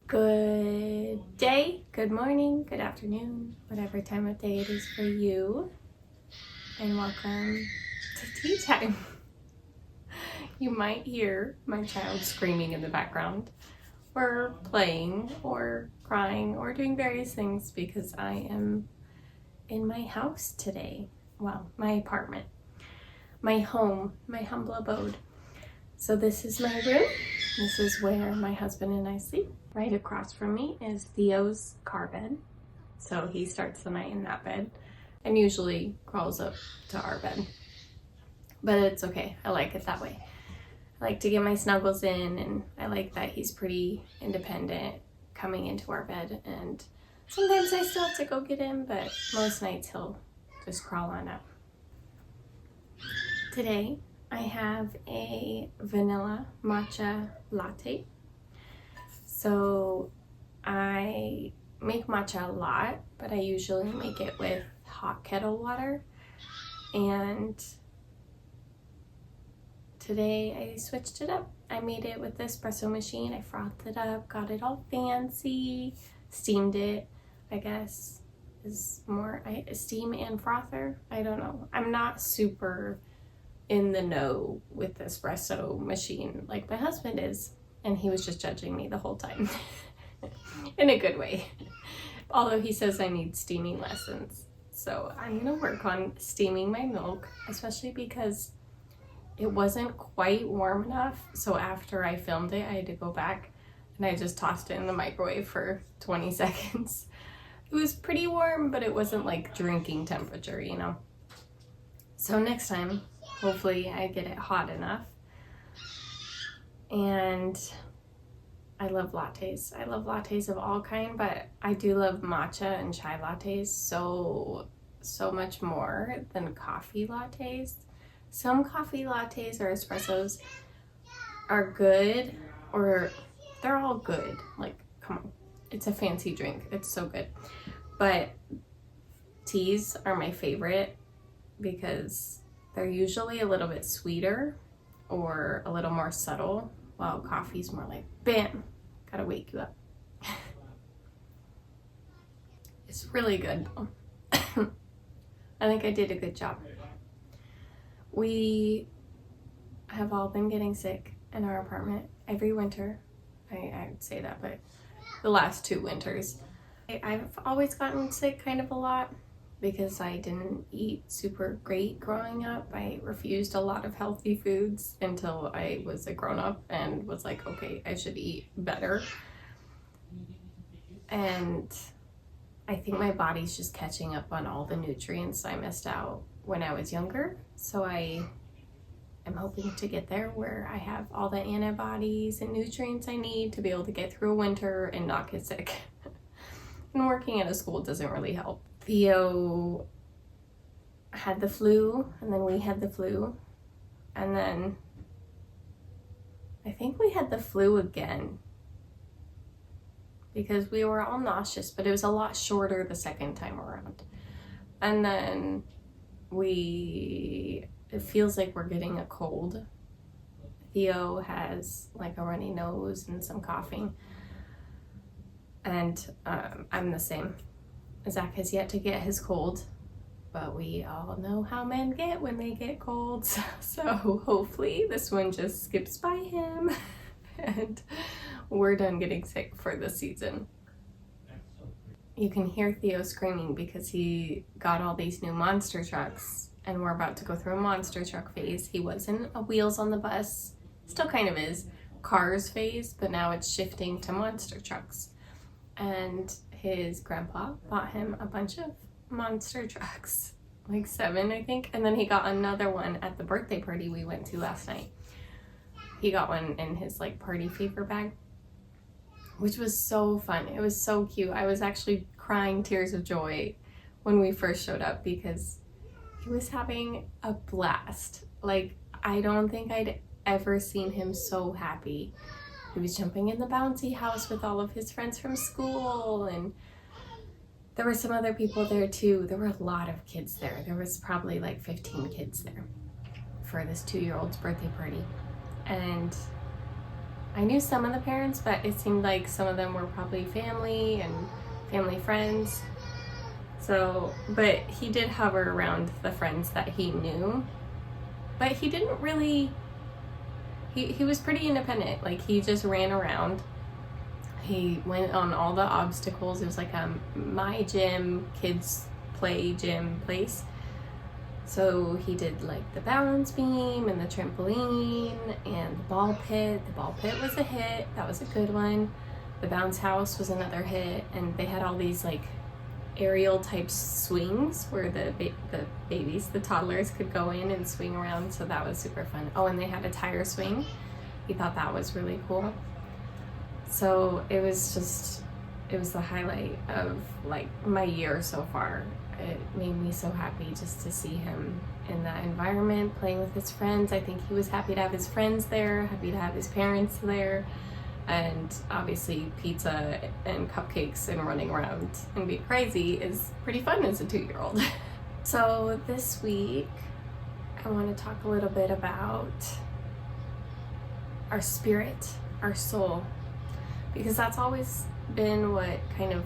Good day, good morning, good afternoon, whatever time of day it is for you, and welcome to tea time. You might hear my child screaming in the background, or playing, or crying, or doing various things because I am in my house today. Well, my apartment, my home, my humble abode. So this is my room. This is where my husband and I sleep. Right across from me is Theo's car bed. So he starts the night in that bed and usually crawls up to our bed. But it's okay. I like it that way. I like to get my snuggles in, and I like that he's pretty independent coming into our bed. And sometimes I still have to go get him, but most nights he'll just crawl on up. Today, I have a vanilla matcha latte. So I make matcha a lot, but I usually make it with hot kettle water. And today I switched it up. I made it with the espresso machine. I frothed it up, got it all fancy, steamed it, I guess is more steam and frother. I don't know. I'm not super in the know with the espresso machine like my husband is, and he was just judging me the whole time in a good way, although he says I need steaming lessons. So I'm gonna work on steaming my milk, especially because it wasn't quite warm enough. So after I filmed it, I had to go back and I just tossed it in the microwave for 20 seconds. It was pretty warm, but it wasn't like drinking temperature, you know? So next time, hopefully I get it hot enough. And I love lattes. I love lattes of all kind, but I do love matcha and chai lattes so much more than coffee lattes. Some coffee lattes or espressos are good, or they're all good. Like, come on, it's a fancy drink. It's so good. But teas are my favorite because they're usually a little bit sweeter or a little more subtle, while coffee's more like, bam, gotta wake you up. It's really good. I think I did a good job. We have all been getting sick in our apartment every winter. I'd say that, but the last 2 winters. I've always gotten sick kind of a lot because I didn't eat super great growing up. I refused a lot of healthy foods until I was a grown-up and was like, okay, I should eat better. And I think my body's just catching up on all the nutrients I missed out when I was younger. So I am hoping to get there where I have all the antibodies and nutrients I need to be able to get through a winter and not get sick. And working at a school doesn't really help. Theo had the flu, and then we had the flu, and then I think we had the flu again because we were all nauseous, but it was a lot shorter the second time around. And then it feels like we're getting a cold. Theo has like a runny nose and some coughing, and I'm the same. Zach has yet to get his cold, but we all know how men get when they get colds. So hopefully this one just skips by him and we're done getting sick for the season. You can hear Theo screaming because he got all these new monster trucks and we're about to go through a monster truck phase. He was in a wheels on the bus, still kind of is, cars phase, but now it's shifting to monster trucks. And his grandpa bought him a bunch of monster trucks, like 7, I think. And then he got another one at the birthday party we went to last night. He got one in his like party favor bag, which was so fun. It was so cute. I was actually crying tears of joy when we first showed up because he was having a blast. Like, I don't think I'd ever seen him so happy. He was jumping in the bouncy house with all of his friends from school, and there were some other people there too. There were a lot of kids there. There was probably like 15 kids there for this 2-year-old's birthday party. And I knew some of the parents, but it seemed like some of them were probably family and family friends. So, but he did hover around the friends that he knew, but he didn't really, he was pretty independent. Like, he just ran around. He went on all the obstacles. It was like a my gym, kids play gym place. So he did like the balance beam and the trampoline and the ball pit. The ball pit was a hit. That was a good one. The bounce house was another hit. And they had all these like aerial type swings where the babies, the toddlers, could go in and swing around. So that was super fun. Oh, and they had a tire swing. He thought that was really cool. So it was the highlight of like my year so far. It made me so happy just to see him in that environment, playing with his friends. I think he was happy to have his friends there, happy to have his parents there, and obviously pizza and cupcakes and running around and being crazy is pretty fun as a 2-year-old. So this week, I want to talk a little bit about our spirit, our soul, because that's always been what kind of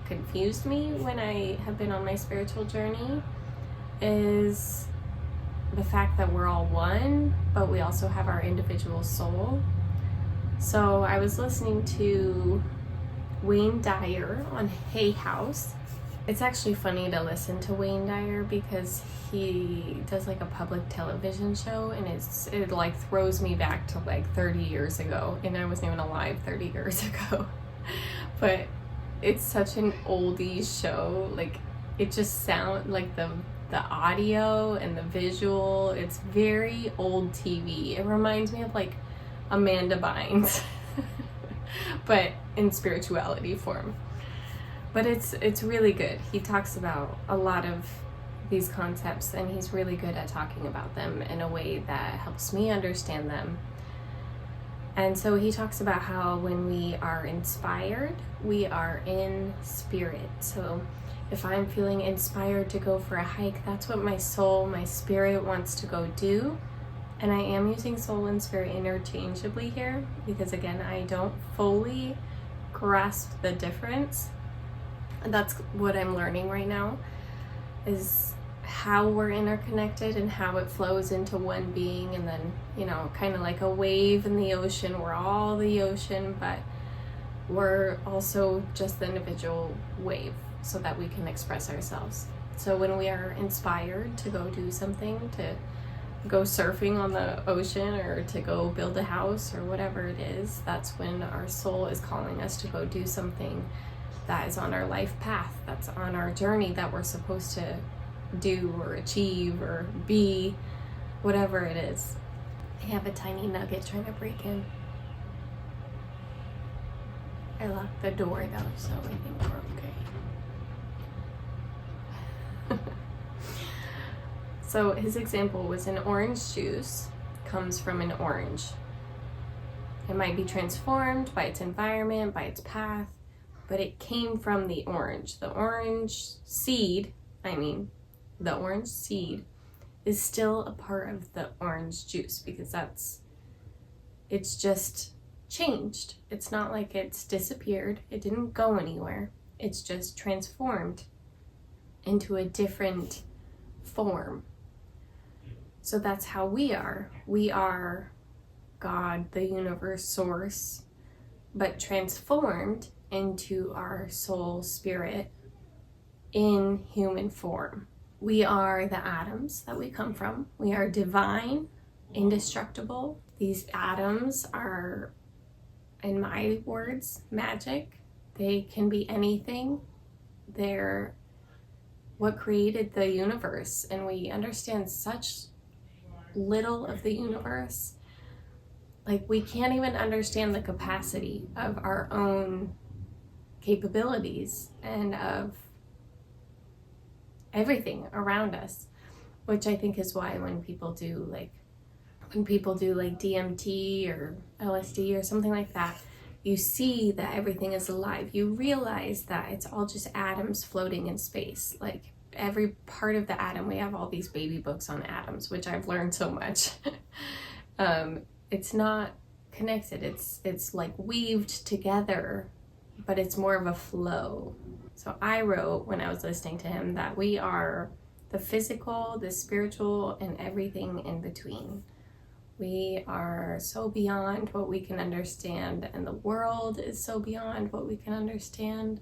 confused me when I have been on my spiritual journey, is the fact that we're all one, but we also have our individual soul. So I was listening to Wayne Dyer on Hay House. It's actually funny to listen to Wayne Dyer because he does like a public television show, and it like throws me back to like 30 years ago, and I wasn't even alive 30 years ago. But it's such an oldie show. Like, it just sounds like the audio and the visual, it's very old TV. It reminds me of like Amanda Bynes, but in spirituality form. But it's really good. He talks about a lot of these concepts, and he's really good at talking about them in a way that helps me understand them. And so he talks about how when we are inspired, we are in spirit. So if I'm feeling inspired to go for a hike, that's what my soul, my spirit wants to go do. And I am using soul and spirit interchangeably here because, again, I don't fully grasp the difference. And that's what I'm learning right now, is how we're interconnected and how it flows into one being. And then, you know, kind of like a wave in the ocean. We're all the ocean, but we're also just the individual wave so that we can express ourselves. So when we are inspired to go do something, to go surfing on the ocean or to go build a house or whatever it is, that's when our soul is calling us to go do something that is on our life path, that's on our journey that we're supposed to do or achieve or be, whatever it is. I have a tiny nugget trying to break in. I locked the door though, so I think we're okay. So his example was an orange juice comes from an orange. It might be transformed by its environment, by its path, but it came from the orange. The orange seed is still a part of the orange juice because it's just changed. It's not like it's disappeared. It didn't go anywhere. It's just transformed into a different form. So that's how we are. We are God, the universe, source, but transformed into our soul spirit in human form. We are the atoms that we come from. We are divine, indestructible. These atoms are, in my words, magic. They can be anything. They're what created the universe, and we understand such little of the universe. Like, we can't even understand the capacity of our own capabilities and of everything around us, which I think is why when people do like DMT or LSD or something like that, you see that everything is alive. You realize that it's all just atoms floating in space. Like, every part of the atom, we have all these baby books on atoms, which I've learned so much. It's not connected. It's like weaved together, but it's more of a flow. So I wrote when I was listening to him that we are the physical, the spiritual, and everything in between. We are so beyond what we can understand, and the world is so beyond what we can understand,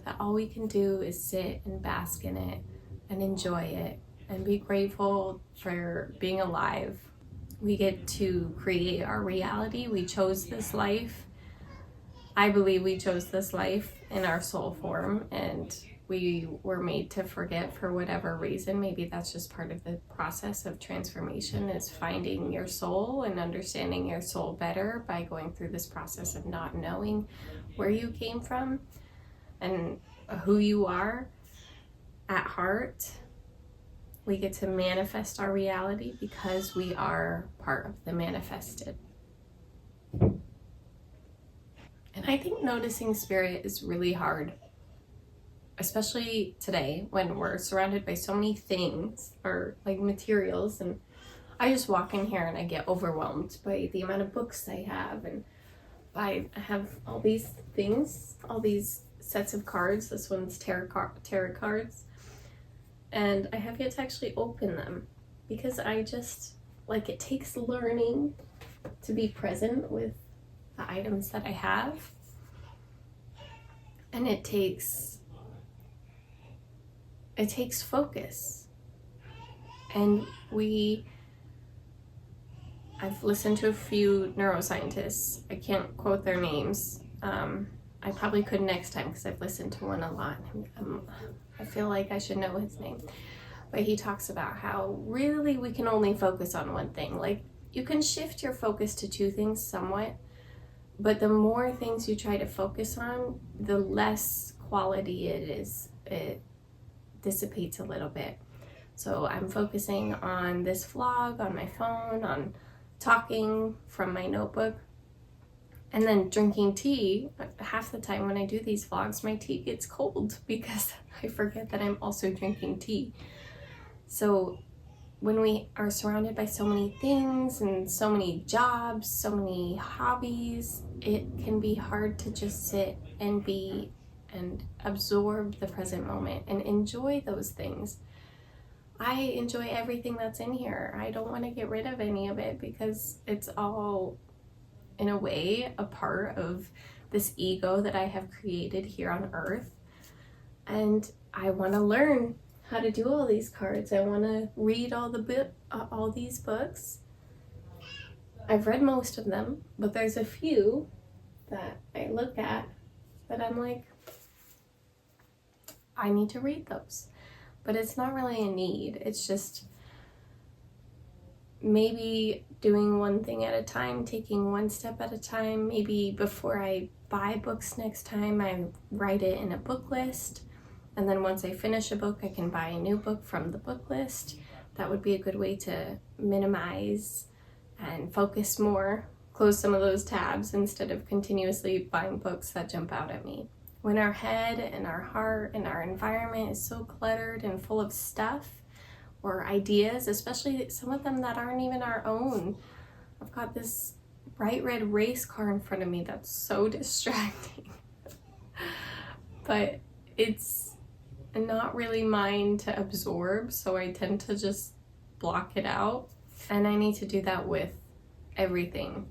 that all we can do is sit and bask in it and enjoy it and be grateful for being alive. We get to create our reality. We chose this life. I believe we chose this life in our soul form, and we were made to forget for whatever reason. Maybe that's just part of the process of transformation, is finding your soul and understanding your soul better by going through this process of not knowing where you came from and who you are at heart. We get to manifest our reality because we are part of the manifested. And I think noticing spirit is really hard, especially today when we're surrounded by so many things or like materials. And I just walk in here and I get overwhelmed by the amount of books I have. And I have all these things, all these sets of cards. This one's tarot cards. And I have yet to actually open them because I just, like, it takes learning to be present with the items that I have. And it takes focus. And I've listened to a few neuroscientists. I can't quote their names. I probably could next time because I've listened to one a lot. I feel like I should know his name. But he talks about how really we can only focus on one thing. Like, you can shift your focus to two things somewhat, but the more things you try to focus on, the less quality it is. It dissipates a little bit. So I'm focusing on this vlog on my phone, on talking from my notebook, and then drinking tea. Half the time when I do these vlogs, my tea gets cold because I forget that I'm also drinking tea. So when we are surrounded by so many things and so many jobs, so many hobbies, it can be hard to just sit and be and absorb the present moment and enjoy those things. I enjoy everything that's in here. I don't want to get rid of any of it because it's all, in a way, a part of this ego that I have created here on earth. And I want to learn how to do all these cards. I want to read all these books. I've read most of them, but there's a few that I look at that I'm like, I need to read those. But it's not really a need. It's just maybe doing one thing at a time, taking one step at a time. Maybe before I buy books next time, I write it in a book list. And then once I finish a book, I can buy a new book from the book list. That would be a good way to minimize and focus more, close some of those tabs instead of continuously buying books that jump out at me. When our head and our heart and our environment is so cluttered and full of stuff or ideas, especially some of them that aren't even our own. I've got this bright red race car in front of me that's so distracting. But it's not really mine to absorb, so I tend to just block it out. And I need to do that with everything.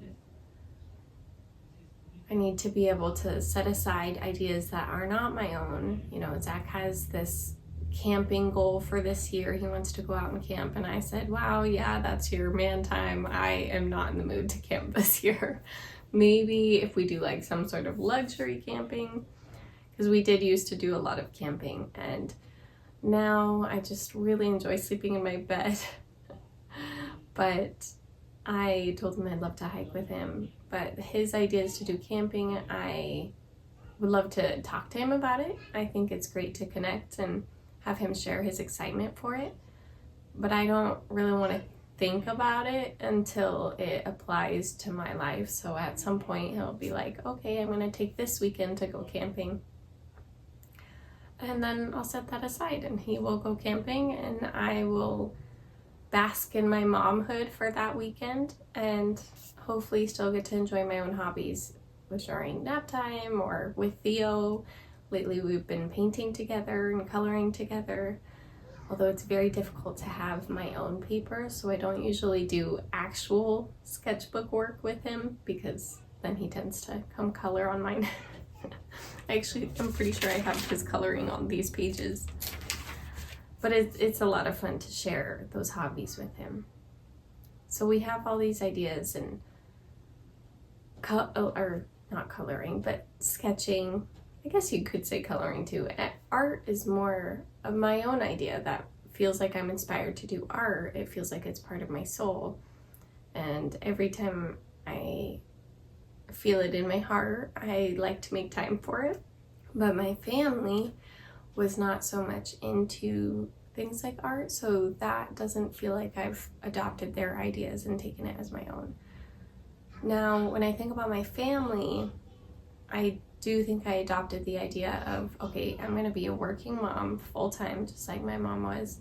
I need to be able to set aside ideas that are not my own. You know, Zach has this camping goal for this year. He wants to go out and camp. And I said, wow, yeah, that's your man time. I am not in the mood to camp this year. Maybe if we do like some sort of luxury camping, because we did used to do a lot of camping. And now I just really enjoy sleeping in my bed. But I told him I'd love to hike with him. But his idea is to do camping. I would love to talk to him about it. I think it's great to connect and have him share his excitement for it. But I don't really want to think about it until it applies to my life. So at some point he'll be like, okay, I'm going to take this weekend to go camping. And then I'll set that aside and he will go camping and I will bask in my momhood for that weekend and hopefully still get to enjoy my own hobbies during nap time or with Theo. Lately we've been painting together and coloring together, although it's very difficult to have my own paper, so I don't usually do actual sketchbook work with him because then he tends to come color on mine. I'm pretty sure I have his coloring on these pages. But it's a lot of fun to share those hobbies with him. So we have all these ideas, and or not coloring, but sketching. I guess you could say coloring too. Art is more of my own idea that feels like I'm inspired to do art. It feels like it's part of my soul. And every time I feel it in my heart, I like to make time for it. But my family was not so much into things like art, so that doesn't feel like I've adopted their ideas and taken it as my own. Now, when I think about my family, I do think I adopted the idea of, okay, I'm going to be a working mom full-time, just like my mom was.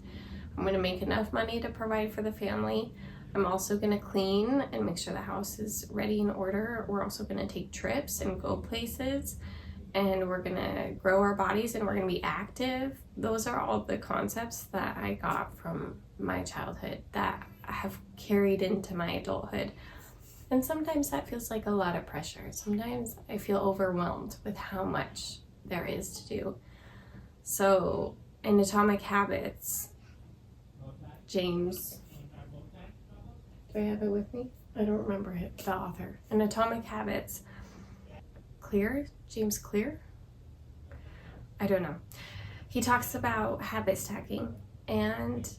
I'm going to make enough money to provide for the family. I'm also going to clean and make sure the house is ready in order. We're also going to take trips and go places, and we're going to grow our bodies, and we're going to be active. Those are all the concepts that I got from my childhood that I have carried into my adulthood. And sometimes that feels like a lot of pressure. Sometimes I feel overwhelmed with how much there is to do. So in Atomic Habits, James, do I have it with me? I don't remember it, the author. In Atomic Habits, James Clear? I don't know. He talks about habit stacking, and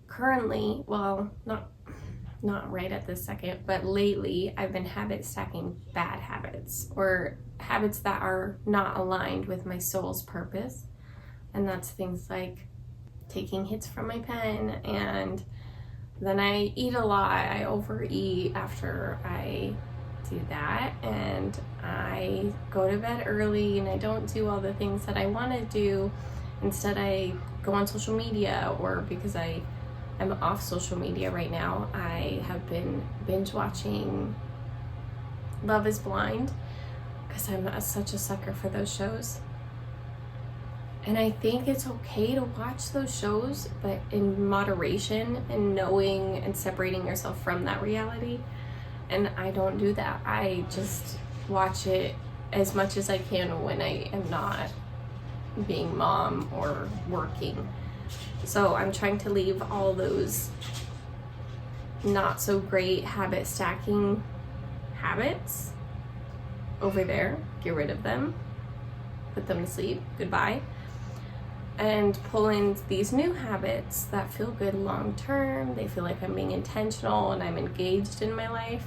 currently, well, not right at this second, but lately I've been habit stacking bad habits, or habits that are not aligned with my soul's purpose. And that's things like taking hits from my pen, and then I eat a lot. I overeat after I do that, and I go to bed early, and I don't do all the things that I want to do. Instead, I go on social media, or because I'm off social media right now, I have been binge watching Love is Blind because I'm such a sucker for those shows. And I think it's okay to watch those shows, but in moderation and knowing and separating yourself from that reality. And I don't do that. I just watch it as much as I can when I am not being mom or working. So I'm trying to leave all those not so great habit stacking habits over there, get rid of them, put them to sleep, goodbye, and pull in these new habits that feel good long term. They feel like I'm being intentional and I'm engaged in my life,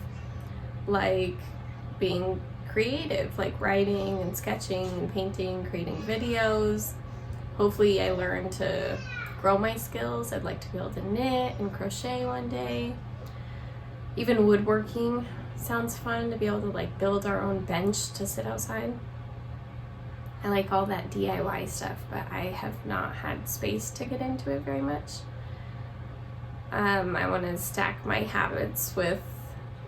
like being creative, like writing and sketching and painting, creating videos. Hopefully I learn to grow my skills. I'd like to be able to knit and crochet one day. Even woodworking sounds fun, to be able to like build our own bench to sit outside. I like all that DIY stuff, but I have not had space to get into it very much. I want to stack my habits with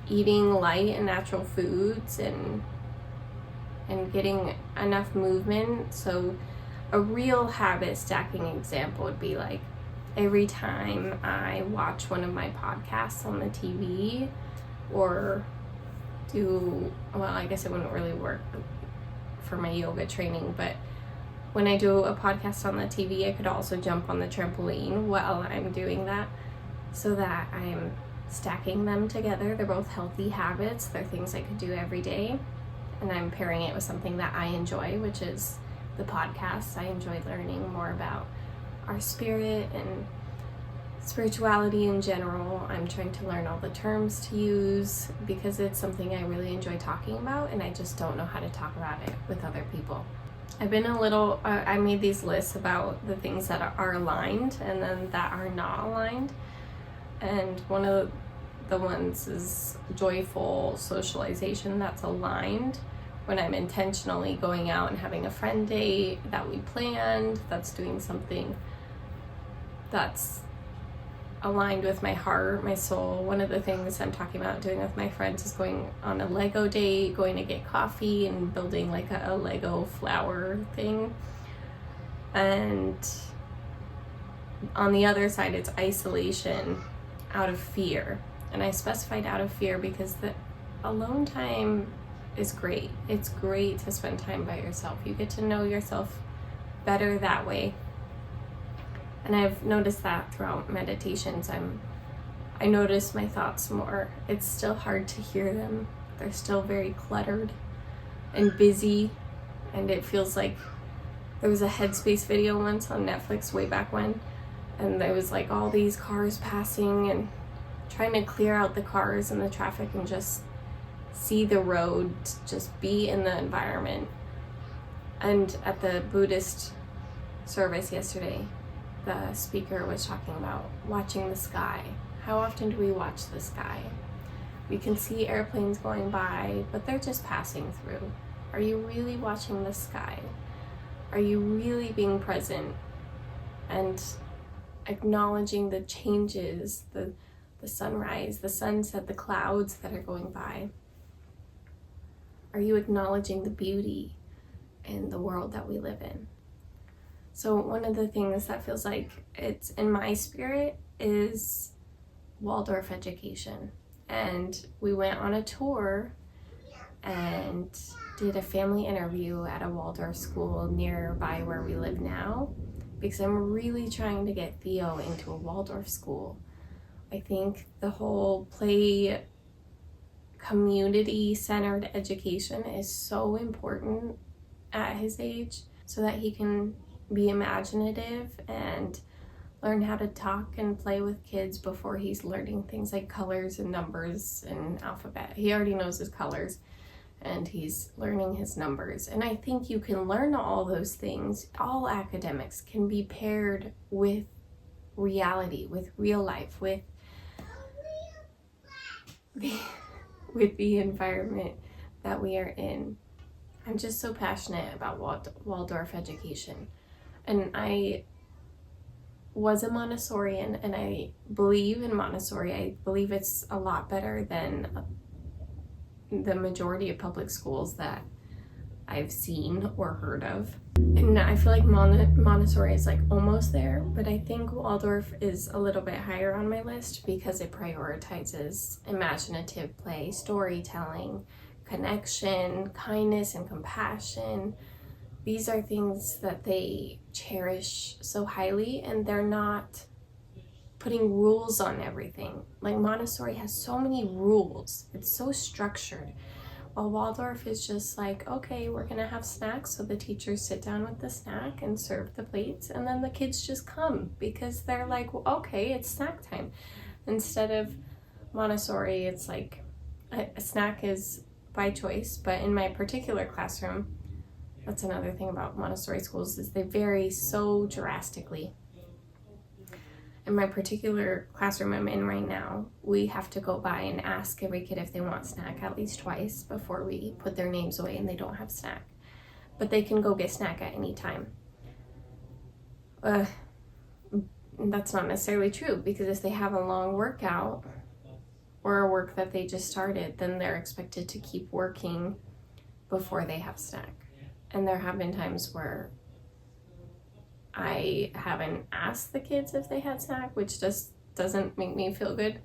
eating light and natural foods and getting enough movement. So a real habit stacking example would be like every time I watch one of my podcasts on the TV, or I guess it wouldn't really work for my yoga training, but when I do a podcast on the TV, I could also jump on the trampoline while I'm doing that, so that I'm stacking them together. They're both healthy habits. They're things I could do every day, and I'm pairing it with something that I enjoy, which is the podcast. I enjoy learning more about our spirit and spirituality in general. I'm trying to learn all the terms to use because it's something I really enjoy talking about, and I just don't know how to talk about it with other people. I've been I made these lists about the things that are aligned and then that are not aligned. And one of the ones is joyful socialization. That's aligned when I'm intentionally going out and having a friend date that we planned, that's doing something that's aligned with my heart, my soul. One of the things I'm talking about doing with my friends is going on a Lego date, going to get coffee and building like a Lego flower thing. And on the other side, it's isolation out of fear. And I specified out of fear because the alone time is great. It's great to spend time by yourself. You get to know yourself better that way. And I've noticed that throughout meditations. I notice my thoughts more. It's still hard to hear them. They're still very cluttered and busy. And it feels like there was a Headspace video once on Netflix way back when. And there was like all these cars passing and trying to clear out the cars and the traffic and just see the road, just be in the environment. And at the Buddhist service yesterday, the speaker was talking about watching the sky. How often do we watch the sky? We can see airplanes going by, but they're just passing through. Are you really watching the sky? Are you really being present and acknowledging the changes, the sunrise, the sunset, the clouds that are going by? Are you acknowledging the beauty in the world that we live in? So one of the things that feels like it's in my spirit is Waldorf education. And we went on a tour and did a family interview at a Waldorf school nearby where we live now, because I'm really trying to get Theo into a Waldorf school. I think the whole play community-centered education is so important at his age so that he can be imaginative and learn how to talk and play with kids before he's learning things like colors and numbers and alphabet. He already knows his colors and he's learning his numbers. And I think you can learn all those things. All academics can be paired with reality, with real life, with the environment that we are in. I'm just so passionate about Waldorf education. And I was a Montessorian, and I believe in Montessori. I believe it's a lot better than the majority of public schools that I've seen or heard of. And I feel like Montessori is like almost there, but I think Waldorf is a little bit higher on my list because it prioritizes imaginative play, storytelling, connection, kindness, and compassion. These are things that they cherish so highly, and they're not putting rules on everything. Like Montessori has so many rules. It's so structured. While Waldorf is just like, okay, we're gonna have snacks, so the teachers sit down with the snack and serve the plates, and then the kids just come because they're like, well, okay, it's snack time. Instead of Montessori, it's like a snack is by choice, but in my particular classroom, that's another thing about Montessori schools is they vary so drastically. In my particular classroom I'm in right now, we have to go by and ask every kid if they want snack at least twice before we put their names away and they don't have snack. But they can go get snack at any time. That's not necessarily true, because if they have a long workout or a work that they just started, then they're expected to keep working before they have snack. And there have been times where I haven't asked the kids if they had snack, which just doesn't make me feel good.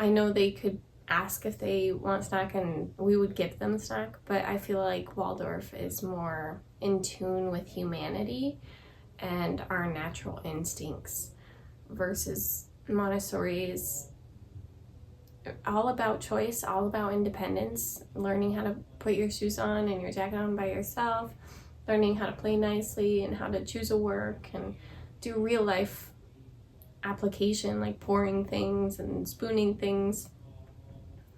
I know they could ask if they want snack and we would give them snack, but I feel like Waldorf is more in tune with humanity and our natural instincts versus Montessori is all about choice, all about independence, learning how to put your shoes on and your jacket on by yourself, learning how to play nicely and how to choose a work and do real life application like pouring things and spooning things.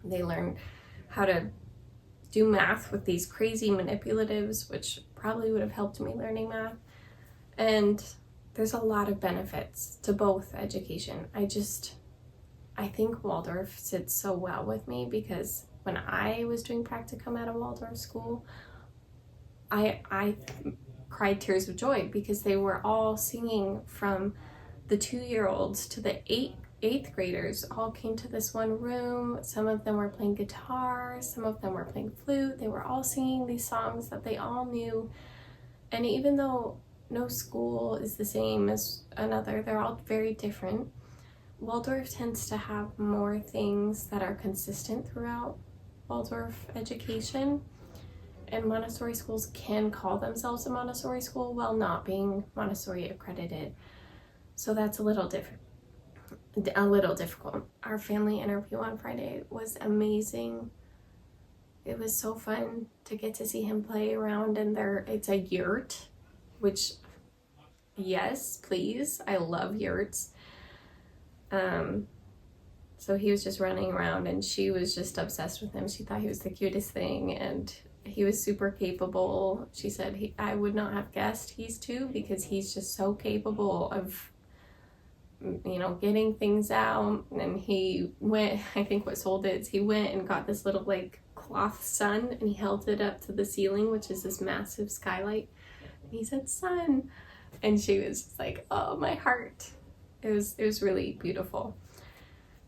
They learn how to do math with these crazy manipulatives, which probably would have helped me learning math. And there's a lot of benefits to both education. I think Waldorf sits so well with me because when I was doing practicum at a Waldorf school, I cried tears of joy because they were all singing from the 2-year-olds to the eighth graders all came to this one room. Some of them were playing guitar, some of them were playing flute. They were all singing these songs that they all knew. And even though no school is the same as another, they're all very different. Waldorf tends to have more things that are consistent throughout Waldorf education. And Montessori schools can call themselves a Montessori school while not being Montessori accredited. So that's a little difficult. Our family interview on Friday was amazing. It was so fun to get to see him play around in it's a yurt, which, yes, please, I love yurts. So he was just running around and she was just obsessed with him. She thought he was the cutest thing and he was super capable. She said, I would not have guessed he's 2 because he's just so capable of, getting things out. And he went, I think what sold it is he went and got this little like cloth sun and he held it up to the ceiling, which is this massive skylight. And he said, "Sun." And she was just like, oh, my heart. It was really beautiful.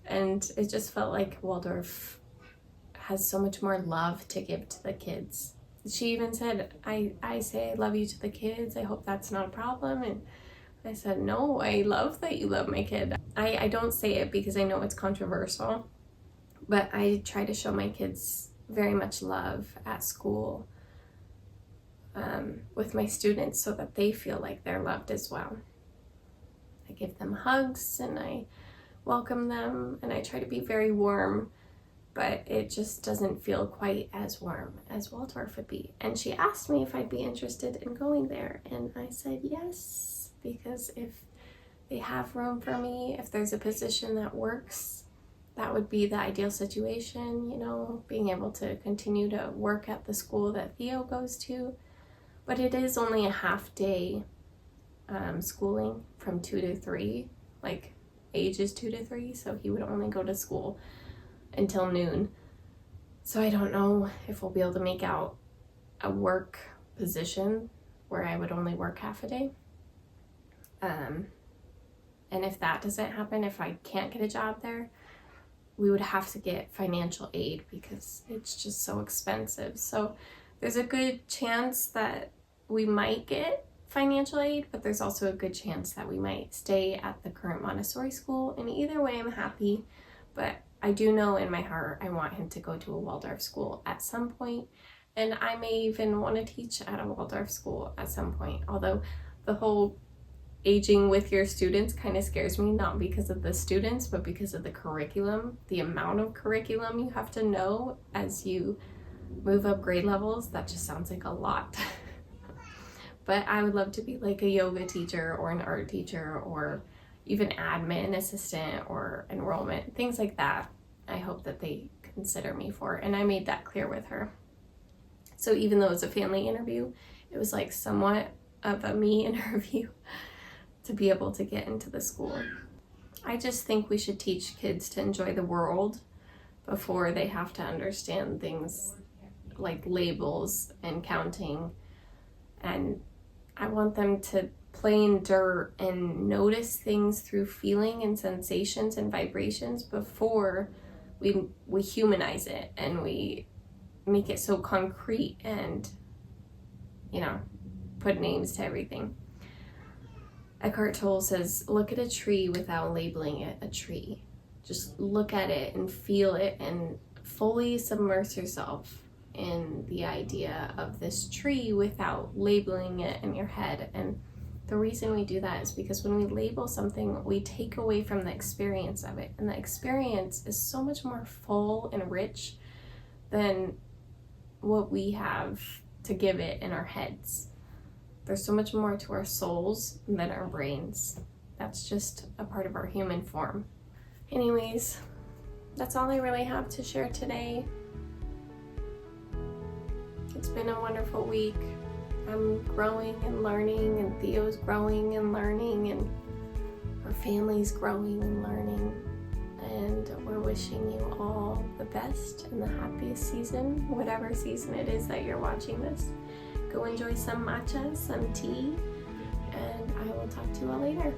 And it just felt like Waldorf has so much more love to give to the kids. She even said, I say I love you to the kids. I hope that's not a problem. And I said, no, I love that you love my kid. I don't say it because I know it's controversial, but I try to show my kids very much love at school with my students so that they feel like they're loved as well. I give them hugs and I welcome them and I try to be very warm, but it just doesn't feel quite as warm as Waldorf would be. And she asked me if I'd be interested in going there, and I said yes, because if they have room for me, if there's a position that works, that would be the ideal situation, being able to continue to work at the school that Theo goes to. But it is only a half day schooling from 2 to 3, like ages 2 to 3, so he would only go to school until noon. So I don't know if we'll be able to make out a work position where I would only work half a day. And if that doesn't happen, if I can't get a job there, we would have to get financial aid because it's just so expensive. So there's a good chance that we might get financial aid, but there's also a good chance that we might stay at the current Montessori school. And either way, I'm happy, but I do know in my heart I want him to go to a Waldorf school at some point, and I may even want to teach at a Waldorf school at some point, although the whole aging with your students kind of scares me, not because of the students, but because of the curriculum, the amount of curriculum you have to know as you move up grade levels. That just sounds like a lot. But I would love to be like a yoga teacher or an art teacher or even admin assistant or enrollment, things like that. I hope that they consider me for, and I made that clear with her. So even though it was a family interview, it was like somewhat of a me interview to be able to get into the school. I just think we should teach kids to enjoy the world before they have to understand things like labels and counting. And I want them to play in dirt and notice things through feeling and sensations and vibrations before we humanize it and we make it so concrete and, put names to everything. Eckhart Tolle says, look at a tree without labeling it a tree. Just look at it and feel it and fully submerge yourself in the idea of this tree without labeling it in your head. And the reason we do that is because when we label something, we take away from the experience of it. And the experience is so much more full and rich than what we have to give it in our heads. There's so much more to our souls than our brains. That's just a part of our human form. Anyways, that's all I really have to share today. It's been a wonderful week. I'm growing and learning, and Theo's growing and learning, and our family's growing and learning. And we're wishing you all the best and the happiest season, whatever season it is that you're watching this. Go enjoy some matcha, some tea, and I will talk to you all later.